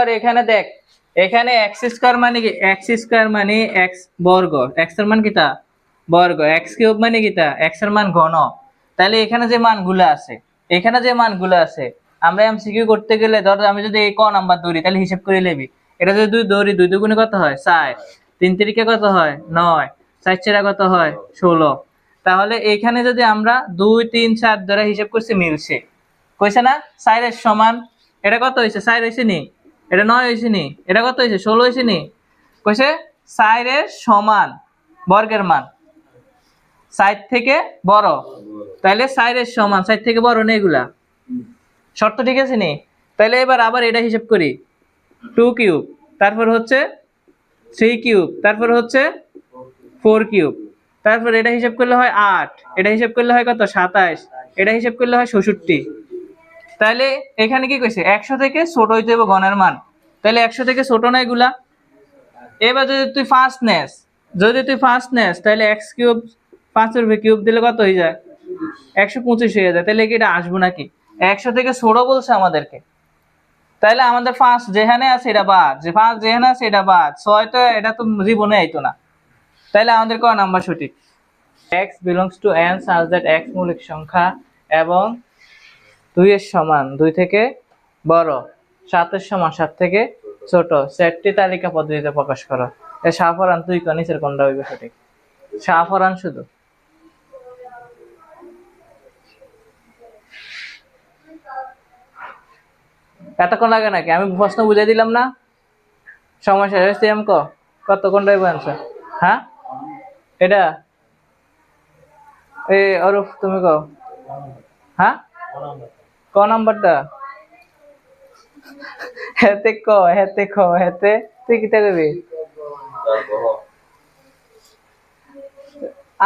আর এখানে দেখ, এখানে এক্স স্কয়ার মানে কি, এক্স স্কয়ার মানে এক্স বর্গ, এক্স এর মান কিটা বর্গ, এক্স কিউব মানে কিটা এক্স এর মান ঘন। তাহলে এখানে যে মানগুলো আছে, এখানে যে মানগুলো আছে, আমরা এমসিকিউ করতে গেলে ধর আমি যদি এই ক নাম্বার ধরি তাহলে হিসাব করে নেবি। এটা যদি দুই ধরি, দুই দুগুণে কত হয় 4, 3 তিরিকে কত হয় 9, 4 চারে কত হয় 16। তাহলে এখানে যদি আমরা 2 3 4 ধরে হিসাব করছি মিলছে, কইছে না 4 এর সমান, এটা কত হইছে 4 হইছে নি, এটা 9 হইছে নি, এটা কত হইছে 16 হইছে নি, কইছে 4 এর সমান বর্গের মান 4 থেকে বড়, তাহলে 4 এর সমান 4 থেকে বড় না এগুলা শর্ত, ঠিক আছে নি। তাহলে এবার আবার এটা হিসাব করি, 2 কিউব, তারপর হচ্ছে 3 কিউব, তারপর হচ্ছে 4 কিউব, তারপর এটা হিসাব করলে হয় 8, এটা হিসাব করলে হয় কত 27, এটা হিসাব করলে হয় 66। তাহলে এখানে কি কইছে 100 থেকে ছোট হইতে হবে ঘনের মান, তাহলে 100 থেকে ছোট না এগুলা। এবার যদি তুই ফার্স্ট নেস, তাহলে x কিউব 5 এর কিউব দিলে কত হয়ে যায় 125 হয়ে যায়। তাহলে কি এটা আসবো নাকি, 100 থেকে ছোট বলছে আমাদেরকে, তাহলে আমাদের ফার্স্ট যেখানে আছে এটা বাদ, যে ফার্স্ট যেখানে আছে এটা বাদ, 6 তো এটা তো জীবনে আইতো না। তাহলে আমাদের ক নাম্বার সঠিক, x belongs to n such that x মৌলিক সংখ্যা এবং 2 এর সমান 2 থেকে বড়, 7 এর সমান 7 থেকে ছোট সেটটি তালিকা পদ্ধতিতে প্রকাশ করো। এ সাফরান তুই কোন নিচের কোনটা হইবে সঠিক, সাফরান শুধু। এতক্ষণ লাগে নাকি, আমি প্রশ্ন বুঝাই দিলাম না, সমস্যা হয়েছে আমকো কত কোনটা হইবে आंसर। হ্যাঁ এটা এই অরূপ তুমি কও, হ্যাঁ ক নাম্বারটা, হেতে ক, হেতে ক, হেতে তুই কিটা করবি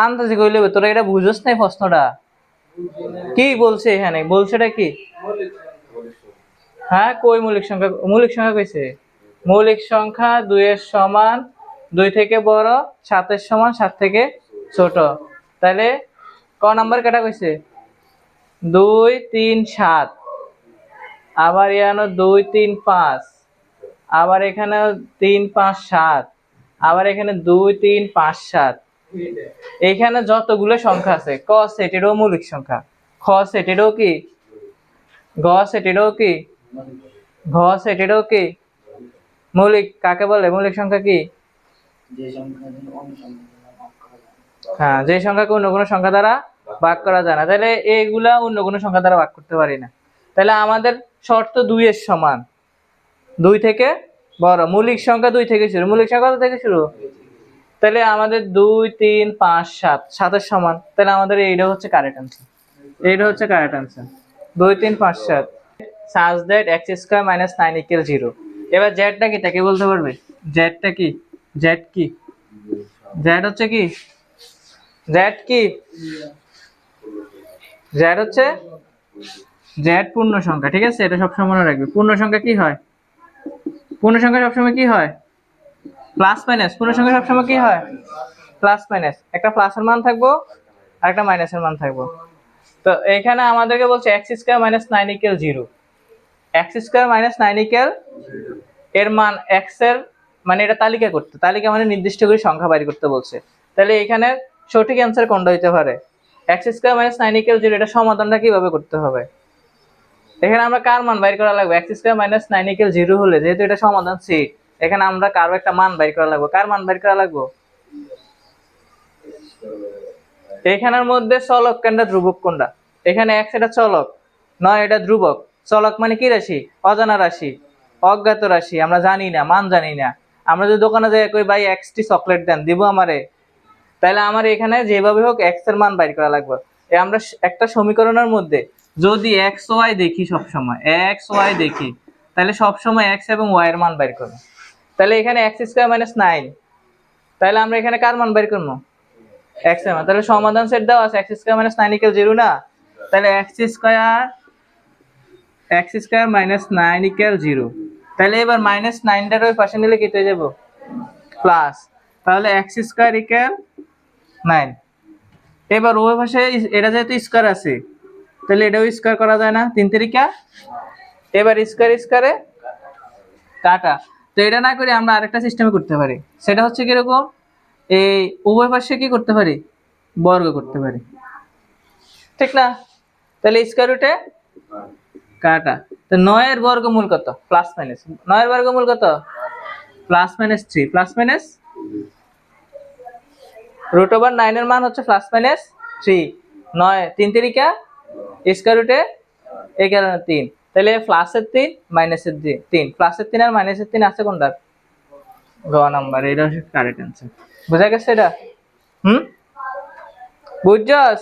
আন্দাজি কইলে তোরা এটা বুঝছ নাই প্রশ্নটা কি বলছে, এখানে বলছেটা কি, হ্যাঁ কই মৌলিক সংখ্যা, মৌলিক সংখ্যা কইছে মৌলিক সংখ্যা 2 এর সমান 2 থেকে বড়, 7 এর সমান 7 থেকে ছোট। তাহলে ক নাম্বার কাটা কইছে 2 3 7, আবার ইয়ানো 2 3 5, আবার এখানে 3 5 7, আবার এখানে 2 3 5 7, এখানে যতগুলো সংখ্যা আছে ক সেটেরও মৌলিক সংখ্যা, খ সেটেরও কি, গ সেটেরও কি, ঘ সেটেরও কি মৌলিক, কাকে বলে মৌলিক সংখ্যা কি, হ্যাঁ যে সংখ্যাকে অন্য কোনো সংখ্যা দ্বারা ভাগ করা যায় না, তাহলে এইগুলা অন্য কোনো সংখ্যা দ্বারা ভাগ করতে পারি না। তাহলে আমাদের শর্ত 2 এর সমান 2 থেকে বড়, মৌলিক সংখ্যা 2 থেকে শুরু, মৌলিক সংখ্যা কত থেকে শুরু, তাহলে আমাদের 2 3 5 7 7 এর সমান, তাহলে আমাদের এইটা হচ্ছে কারেক্ট आंसर, এইটা হচ্ছে correct answer 2 3 5 7 such that x square minus 9 equals 0। এবার z টা কি তাকে বলতে পারবে, z টা কি, z কি, z হচ্ছে কি, z কি, z হচ্ছে z পূর্ণ সংখ্যা, ঠিক আছে এটা সবসময় মনে রাখবে। পূর্ণ সংখ্যা কি হয়, পূর্ণ সংখ্যা সবসময় কি হয় প্লাস মাইনাস, পূর্ণ সংখ্যা সবসময় কি হয় প্লাস মাইনাস, একটা প্লাসের মান থাকবো আর একটা মাইনাসের মান থাকবো। তো এখানে আমাদেরকে বলছে x square minus 9 equal 0, x square minus 9 equal এর মান x এর মানে এটা তালিকা করতে, তালিকা মানে নির্দিষ্ট করে সংখ্যা বাইর করতে বলছে। তাহলে এখানে সঠিক অ্যান্সার কোনটা হইতে পারে, x স্কয়ার মাইনাস 9 ইকুয়াল 0, এটা সমাধানটা কিভাবে করতে হবে, এখানে আমরা কার মান বাইর করা লাগবে, x স্কয়ার মাইনাস 9 ইকুয়াল 0 হলে যেহেতু এটা সমাধান সি, এখানে আমরা কারো একটা মান বাইর করা লাগবে, কার মান বাইর করা লাগবে, এখানের মধ্যে চলক কোনটা ধ্রুবক কোনটা, এখানে x এটা চলক, 9 এটা ধ্রুবক। চলক মানে কি রাশি, অজানা রাশি, অজ্ঞাত রাশি, আমরা জানি না, মান জানি না। আমরা যদি দোকানে যাই কই ভাই x টি চকলেট দেন, দিব আমারে, তাহলে আমার এখানে যেভাবে হোক x এর মান বাইর করা লাগবে। আমরা একটা সমীকরণের মধ্যে যদি x y দেখি, সব সময় x y দেখি, তাহলে সব সময় x এবং y এর মান বাইর করব। তাহলে এখানে x স্কয়ার মাইনাস 9, তাহলে আমরা এখানে কার মান বাইর করব, x এর মান। তাহলে সমাধান সেট দাও আছে x স্কয়ার মাইনাস 9 ইকুয়াল 0 না, তাহলে x স্কয়ার মাইনাস 9 ইকুয়াল 0। তাহলে এবার মাইনাস 9 টার ওই পাশে নিলে কেটে যাব প্লাস, তাহলে x স্কয়ার ইকুয়াল 9। এবার ওই পাশে এটা যেহেতু স্কয়ার আছে, তাহলে এটাও স্কয়ার করা যায় না, 3 তিরিকা, এবার স্কয়ার স্কয়ারে কাটা। তো এটা না করে আমরা আরেকটা সিস্টেমে করতে পারি, সেটা হচ্ছে কিরকম, এই উভয় পাশে কি করতে পারি, বর্গ করতে পারি, ঠিক না? তাহলে স্কয়ার রুটে কাটা। তো 9 এর বর্গমূল কত, প্লাস মাইনাস 9 এর বর্গমূল কত, প্লাস মাইনাস 3, প্লাস মাইনাস √9 এর মান হচ্ছে প্লাস মাইনাস 3। 9 3 তিরিকা স্কয়ার রুটে 11 3। তাহলে প্লাসের 3 মাইনাসের 3, প্লাসের 3 আর মাইনাসের 3 আছে কোনটা, গ নাম্বার। এটা হচ্ছে কারেক্ট অ্যান্সার। বুঝা গেছে এটা? বুঝছস?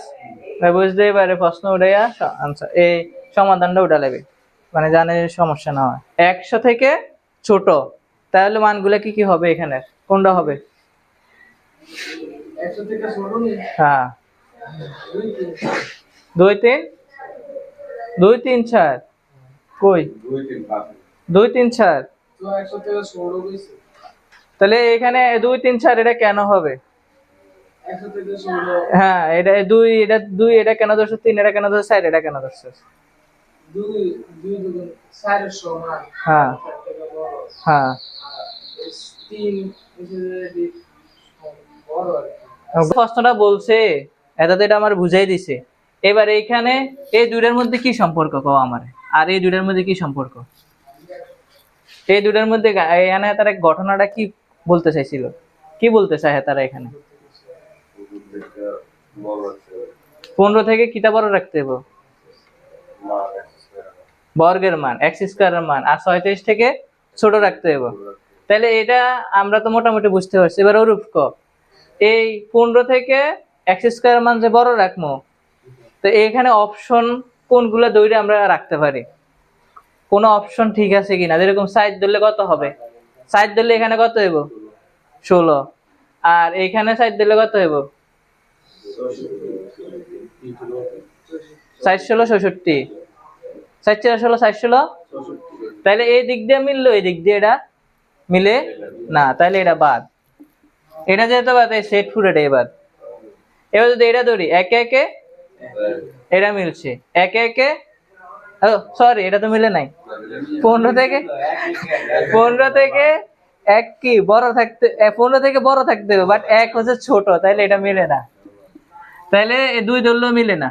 বুঝতে পারে প্রশ্ন উঠাইয়া আনসার এই সমাধানটা উঠা লাগবে, মানে জানে সমস্যা না হয়। 100 থেকে ছোট, তাহলে মানগুলা কি কি হবে এখানে, কোনটা হবে? 100 থেকে ছোট নেই। হ্যাঁ 2 3 2 3 4 কই 2 3 4, তো 100 থেকে ছোট হইছে। তাহলে এখানে 2 3 4 এটা কেন হবে? 100 থেকে ছোট। হ্যাঁ এটা 2, এটা কেন ধরছো, 3 এটা কেন ধরছো, 4 এটা কেন ধরছো? 2 2 দুগুণ 4 এর সমান। হ্যাঁ হ্যাঁ 3 এসে বড় আর কি। প্রশ্নটা বলছে এটাতে, এটা আমার বুঝাই দিছে। এবার এইখানে এই দুইটার মধ্যে কি সম্পর্ক কও আমারে, আর এই দুইটার মধ্যে কি সম্পর্ক, এই দুইটার মধ্যে এখানে তারা ঘটনাটা কি বলতে চাইছিল, কি বলতে চায় তারা এখানে? 15 থেকে কিটা বড় রাখতে হবে, বর্গের মান x স্কয়ারের মান, আর 37 থেকে ছোট রাখতে হবে। তাহলে এটা আমরা তো মোটামুটি বুঝতে পারছি। এবার ওরূপ ক, এই 15 থেকে x স্কয়ারের মান যে বড় রাখবো, তো এখানে অপশন কোনগুলো দইরে আমরা রাখতে পারি, কোন অপশন ঠিক আছে কিনা। যেরকম সাইড ধরলে কত হবে, সাইড ধরলে এখানে কত হইব 16, আর এইখানে সাইড দিলে কত হইব 416 66, 416 416, তাহলে এই দিক দিয়ে মিললো, এই দিক দিয়ে এটা মিলে না, তাহলে এটা বাদ। এটা যেহেতু বাদ, এই সেট পুরোটাই বাদ। এবার যদি এটা ধরি একে একে, এটা মিলছে একে একে, সরি এটা তো মিলে নাই। 15 থেকে 1 কি বড় থাকতে, 15 থেকে বড় থাকতে হবে, বাট 1 হচ্ছে ছোট, তাইলে এটা মিলে না। তাইলে 2 ধরলেও মিলে না,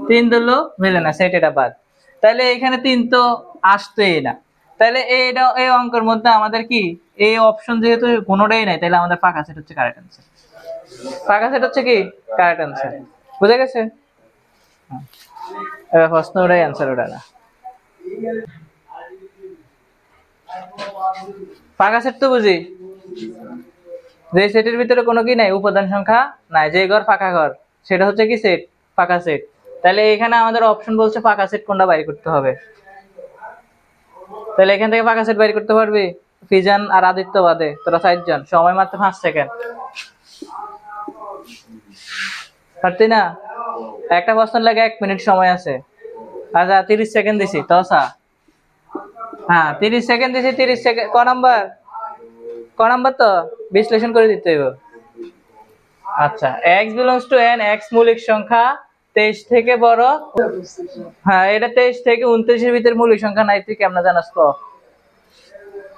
3 ধরলেও মিলে না, সেট এটা বাদ। তাইলে এখানে 3 তো আসতেই না। তাইলে এইটা এই অঙ্কের মধ্যে আমাদের কি, এই অপশন যেহেতু কোনোটাই নাই, তাহলে আমাদের ফাঁকা সেট হচ্ছে কারেক্ট অ্যান্সার। ফাঁকা সেট হচ্ছে কি কারেক্ট অ্যান্সার। বুঝা গেছে? এবার প্রশ্ন ওটাই অ্যান্সার ওটা না। ফাঁকা সেট তো বুঝি, যে সেটের ভিতরে কোনো কি নাই, উপাদান সংখ্যা নাই, যে ঘর ফাঁকা ঘর, সেটা হচ্ছে কি সেট, ফাঁকা সেট। তাহলে এখানে আমাদের অপশন বলছে ফাঁকা সেট কোনটা বাইর করতে হবে। তাহলে এখান থেকে ফাঁকা সেট বাইর করতে পারবি ফিজান আর আদিত্য বাদে, তোরা 4 জন, সময় মাত্র 5 সেকেন্ড। পারতি না? একটা প্রশ্ন লাগে 1 মিনিট সময় আছে। আচ্ছা 30 সেকেন্ড দিছি তোসা। হ্যাঁ 30 সেকেন্ড দিছি, 30 সেকেন্ড ক নাম্বার তো বিশ্লেষণ করে দিতে হবে। আচ্ছা x belongs to n, x মৌলিক সংখ্যা 23 থেকে বড়। হ্যাঁ এটা 23 থেকে 29 এর ভিতর মৌলিক সংখ্যা নাই, তুই কেমনে জানাস ক?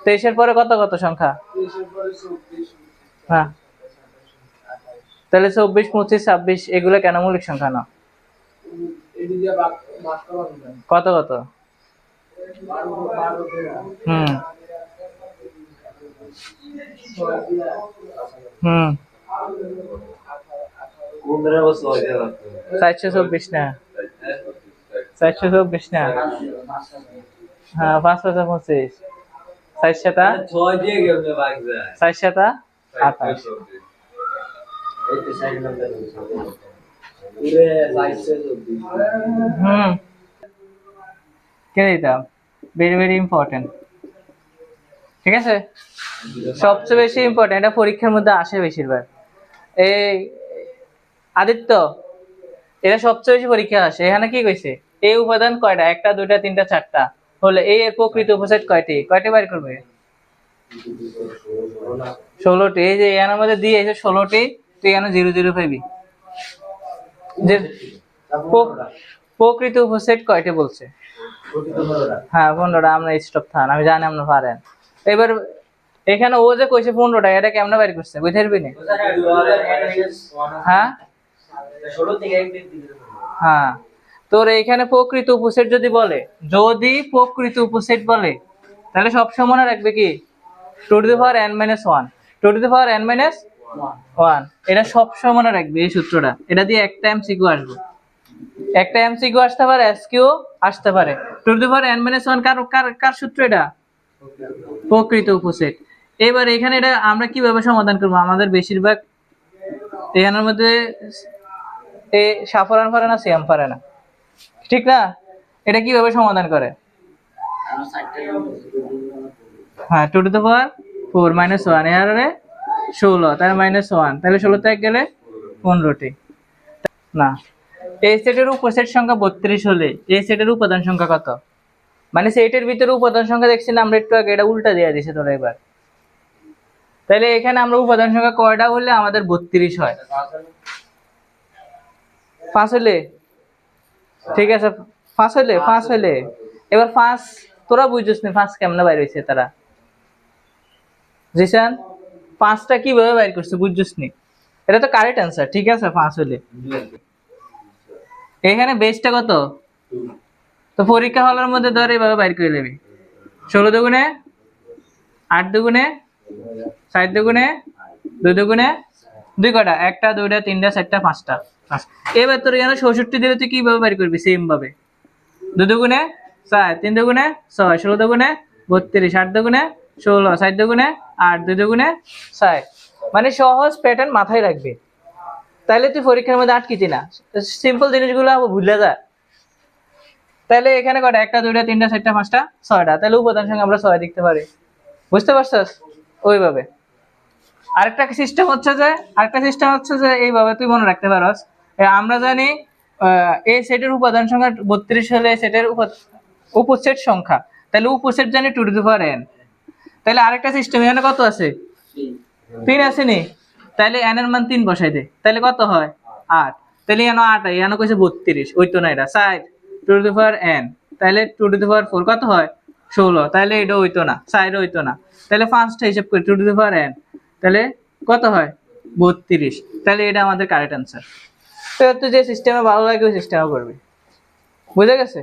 23 এর পরে কত কত সংখ্যা? 23 এর পরে 24। হ্যাঁ তাহলে 24 25 26 এগুলো কেন মৌলিক সংখ্যা না? এদিকে দিয়ে ভাগ করা হবে। কত কত? 12 হুম হুম 424 না, 424 না, হ্যাঁ 5 5 25, 4 7 6 দিয়ে কেমনে ভাগ যায়, 4 7 28। হুম কে দিতাম, ভেরি ভেরি ইম্পর্টেন্ট। ঠিক আছে, সবচেয়ে বেশি ইম্পর্টেন্ট, এটা পরীক্ষার মধ্যে আসে বেশিরভাগ। এই আদিত্য, এটা সবচেয়ে বেশি পরীক্ষা আসে। এখানে কি কইছে, এই উপাদান কয়টা, 1টা 2টা 3টা 4টা, হলে এই এর প্রকৃত উপসেট কয়টি, কয়টি বাইর করবে? 16টি। এই যে এর মধ্যে দিয়ে এসে 16টি, তুই এখানে 0 0 পাবি। যে প্রকৃত উপসেট কয়টি বলছে? হ্যাঁ 15টা। আমরা স্টপ থান, আমি জানি আপনি পারেন। এবার এখানে ও যে কইছে 15টা, এটা কেমনে বের করছে বুঝতে পারবি না? হ্যাঁ হ্যাঁ, তোর এইখানে প্রকৃত উপসেট যদি বলে, যদি প্রকৃত উপসেট বলে, তাহলে সবসময় মনে রাখবে কি 2n-1, 2n-1, এটা সবসময় মনে রাখবে এই সূত্রটা। এটা দিয়ে একটা এমসিকিউ আসবে, একটা এমসিকিউ আসতে পারে, এসকিউ আসতে পারে। 2n-1 কার কার কার সূত্র? এটা প্রকৃত উপসেট। এবার এখানে এটা আমরা কিভাবে সমাধান করব? আমাদের বেশিরভাগ এখানের মধ্যে এ সাফারান পারে না, সিয়াম পারে না, ঠিক না? এটা কিভাবে সমাধান করে? হ্যাঁ, 2^4 - 1 এর 16, তাহলে -1, তাহলে 16 থেকে গেলে 15টি। না, এই সেটের উপসেট সংখ্যা 32 হলে এই সেটের উপাদান সংখ্যা কত? মানে সেটের ভিতরে উপাদান সংখ্যা দেখছি না আমরা একটু আগে, এটা উল্টা দিয়ে দিছে তোরা এবার। তাহলে এখানে আমরা উপাদান সংখ্যা কয়টা হলে আমাদের 32 হয়? 5 হলে, ঠিক আছে, 5 হলে এবার 5 তোরা বুঝছিস না 5 কেমনে বাইর হইছে তারা? জিসান 5টা কিভাবে বাইর করছে বুঝছিস নি? এটা তো কারেক্ট অ্যান্সার, ঠিক আছে, 5 হলে। এখানে বেসটা কত? তো পরীক্ষা হলের মধ্যে ধর এইভাবে বাইর করে নেবি, 16 দুগুণে 8 দুগুণে 4 দুগুণে 2 দুগুণে 2 কটা? 1টা 2টা 3টা 4টা 5টা। এবার তোর এখানে 66 দিলে তুই কিভাবে বাইর করবি? সেম ভাবে 2 দুগুণে 4, 3 দুগুণে 6, 16 দুগুণে 32, 8 দুগুণে 16, 4 দুগুণে 8, 2 দুগুণে 4। মানে সহজ প্যাটার্ন মাথায় রাখবে, তাহলে তুই পরীক্ষার মধ্যে আটকিতি না, সিম্পল জিনিসগুলো ভুলে যা। তাহলে এখানে কটা? 1টা 2টা 3টা 4টা 5টা 6টা, তাহলে উপাদান সংখ্যা আমরা 6 লিখতে পারি। বুঝতে পারছস? ওইভাবে। আরেকটা সিস্টেম হচ্ছে যে এইভাবে তুই মনে রাখতে পারস। আমরা জানি এই সেটের উপাদান সংখ্যা 32 হলে সেটের উপসেট সংখ্যা, তাহলে উপসেট জানি 2n। তাহলে আরেকটা সিস্টেম এখানে কত আছে? 3 আছে নি? তাহলে n এর মান 3 বসাই দে, তাহলে কত হয়? 8। তাহলে এখানে 8 হয়, এখানে কইছে 32, ওই তো না, এটা 4 2n, তাহলে 2^4 কত হয়? 16, তাহলে এটা হইতো না, 4 হইতো না, তাহলে 5টা হিসাব করি 2n, তাহলে কত হয়? 32। তাহলে এটা আমাদের কারেক্ট অ্যান্সার। তো তুই যে সিস্টেমে ভালো লাগে ওই সিস্টেমে করবি, বুঝে গেছে?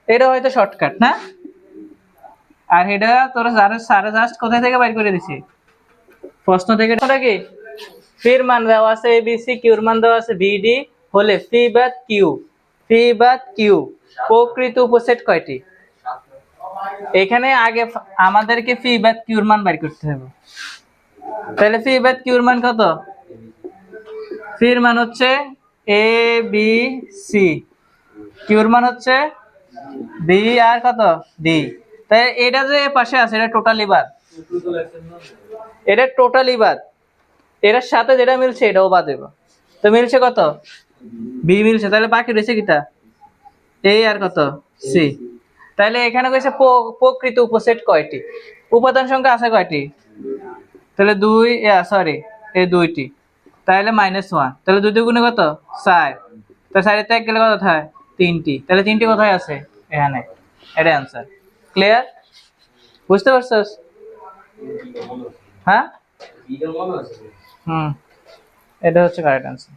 এটা হয়তো শর্টকাট না, আর এটা তোরা সারা জাস্ট কোথায় থেকে বাইর করে দিছি? প্রশ্ন থেকে। ওটা কি ফির মান দেওয়া আছে এবিসি, কিউর মান দেওয়া আছে বিডি হলে ফি বাদ কিউ প্রকৃত উপসেট কয়টি? এখানে আগে আমাদেরকে ফি বাদ কিউর মান বের করতে হবে। তাহলে ফি বাদ কিউর মান কত? ফির মান হচ্ছে এ বি সি, কিউর মান হচ্ছে বি আর কত? ডি। তাই এটা যে পাশে আছে এটা টোটালি বাদ, এটা টোটালি বাদ, এটার সাথে যেটা মিলছে এটাও বাদ দেব। তো মিলছে কত? বি মিলছে, তাহলে বাকি রয়েছে কিটা? এ আর কত? সি। তাহলে এখানে কইছে প্রকৃত উপসেট কয়টি, উপাদান সংখ্যা আছে কয়টি? তাহলে 2, সরি, এই 2টি, তাহলে -1, তাহলে 2 গুণে কত? 4, তাহলে 4 থেকে গেলে কত হয়? 3টি, তাহলে 3টি কোথায় আছে? এখানে। এটা অ্যান্সার। ক্লিয়ার? বুঝতে পারছস? হ্যাঁ, এটা হচ্ছে কারেক্ট অ্যান্সার।